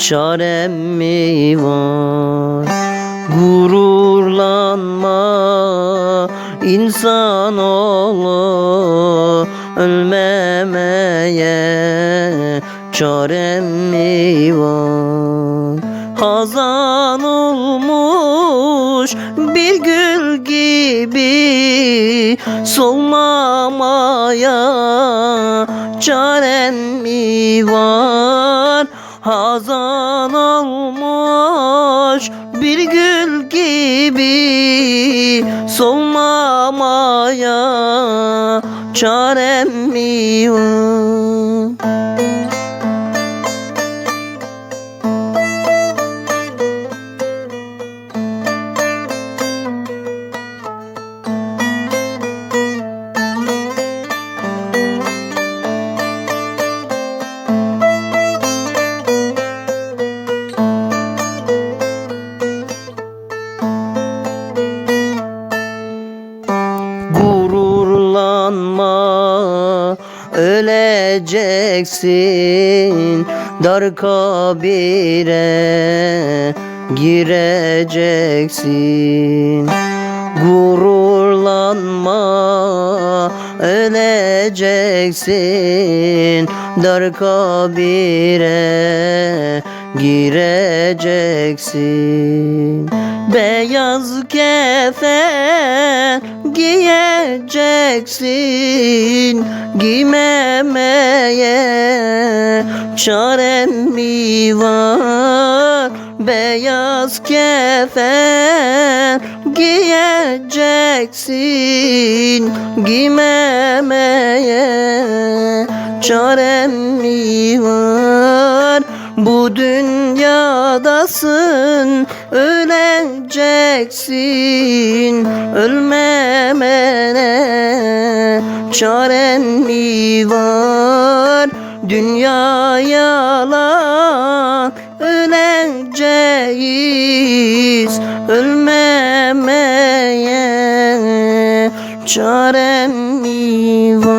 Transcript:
çarem mi var? Gururlanma insanoğlu, ölmemeye çarem mi var? Hazan olmuş bir gül gibi solmamaya çarem mi var? Hazan olmuş bir gül gibi solmamaya çarem mi var? Gururlanma, öleceksin, dar kabire gireceksin. Gururlanma, öleceksin, dar kabire gireceksin. Beyaz kefen giyeceksin, giymemeye çarem mi var? Beyaz kefen giyeceksin, giymemeye çarem mi var? Bu dünyadasın, öleceksin, ölmemene çaren mi var? Dünya yalan, öleceğiz, ölmemeye çaren mi var?